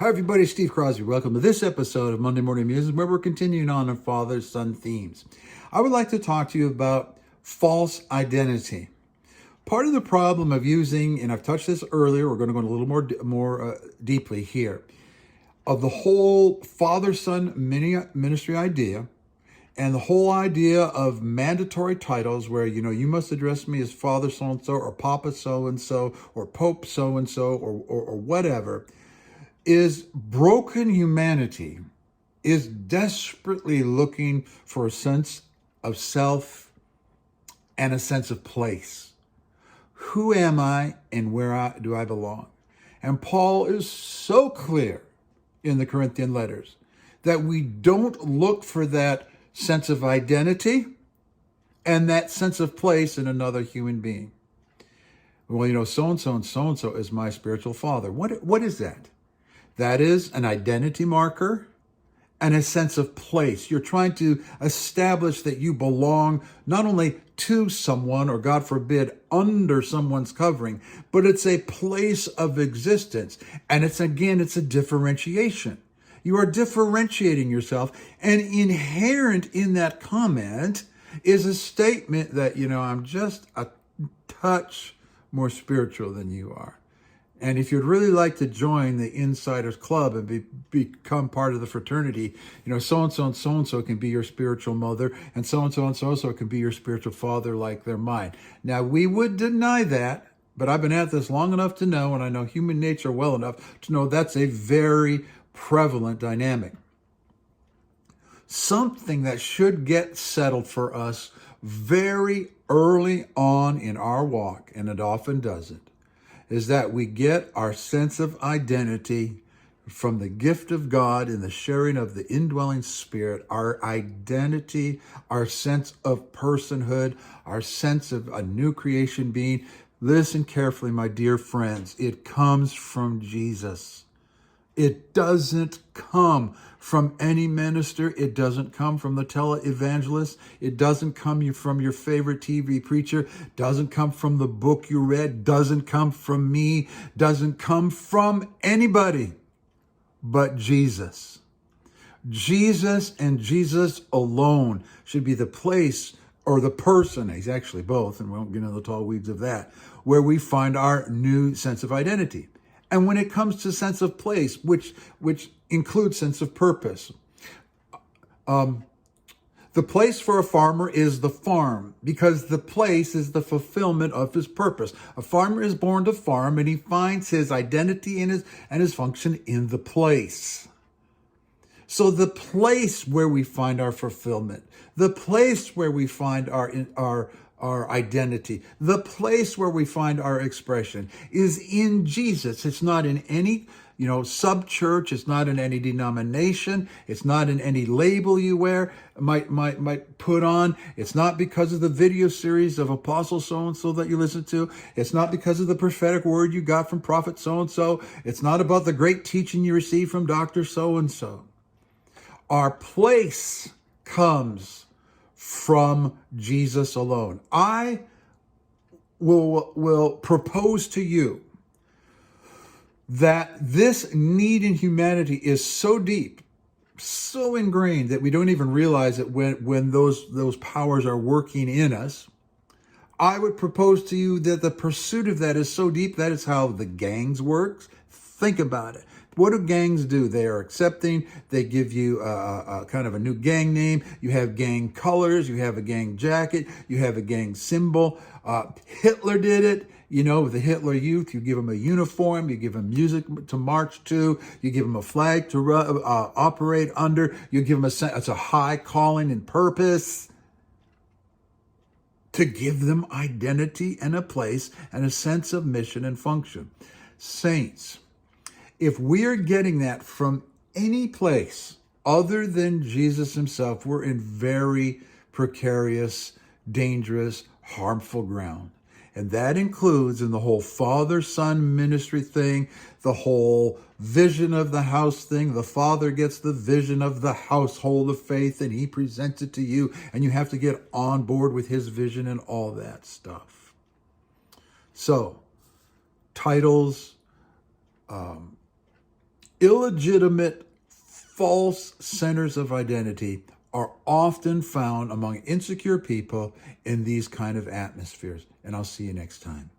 Hi everybody, Steve Crosby. Welcome to this episode of Monday Morning Musings, where we're continuing on father-son themes. I would like to talk to you about false identity. Part of the problem of using, and I've touched this earlier, we're going to go a little more deeply here, of the whole father-son ministry idea, and the whole idea of mandatory titles where, you must address me as Father so-and-so or Papa so-and-so or Pope so-and-so or whatever, is broken humanity is desperately looking for a sense of self and a sense of place. Who am I and where do I belong? And Paul is so clear in the Corinthian letters that we don't look for that sense of identity and that sense of place in another human being. Well, so-and-so and so-and-so is my spiritual father. What is that? That is an identity marker and a sense of place. You're trying to establish that you belong not only to someone or, God forbid, under someone's covering, but it's a place of existence. And it's a differentiation. You are differentiating yourself. And inherent in that comment is a statement that, I'm just a touch more spiritual than you are. And if you'd really like to join the Insiders Club and become part of the fraternity, so-and-so and so-and-so can be your spiritual mother, and so-and-so and so-and-so can be your spiritual father like they're mine. Now, we would deny that, but I've been at this long enough to know, and I know human nature well enough to know that's a very prevalent dynamic. Something that should get settled for us very early on in our walk, and it often doesn't, is that we get our sense of identity from the gift of God in the sharing of the indwelling Spirit, our identity, our sense of personhood, our sense of a new creation being. Listen carefully, my dear friends. It comes from Jesus. It doesn't come from any minister. It doesn't come from the televangelist. It doesn't come from your favorite TV preacher. Doesn't come from the book you read. Doesn't come from me. Doesn't come from anybody but Jesus. Jesus and Jesus alone should be the place or the person, he's actually both, and we won't get into the tall weeds of that, where we find our new sense of identity. And when it comes to sense of place, which includes sense of purpose, the place for a farmer is the farm, because the place is the fulfillment of his purpose. A farmer is born to farm, and he finds his identity and his function in the place. So the place where we find our fulfillment, the place where we find our identity, the place where we find our expression is in Jesus. It's not in any, sub-church. It's not in any denomination. It's not in any label you might put on. It's not because of the video series of Apostle so-and-so that you listen to. It's not because of the prophetic word you got from Prophet so-and-so. It's not about the great teaching you received from Dr. so-and-so. Our place comes from Jesus alone. I will propose to you that this need in humanity is so deep, so ingrained that we don't even realize it when those powers are working in us. I would propose to you that the pursuit of that is so deep, that is how the gangs works. Think about it. What do gangs do? They are accepting. They give you a kind of a new gang name. You have gang colors. You have a gang jacket. You have a gang symbol. Hitler did it. With the Hitler Youth, you give them a uniform. You give them music to march to. You give them a flag to operate under. You give them it's a high calling and purpose to give them identity and a place and a sense of mission and function. Saints, if we're getting that from any place other than Jesus himself, we're in very precarious, dangerous, harmful ground. And that includes in the whole father-son ministry thing, the whole vision of the house thing. The father gets the vision of the household of faith and he presents it to you, and you have to get on board with his vision and all that stuff. So, titles, Illegitimate, false centers of identity are often found among insecure people in these kind of atmospheres. And I'll see you next time.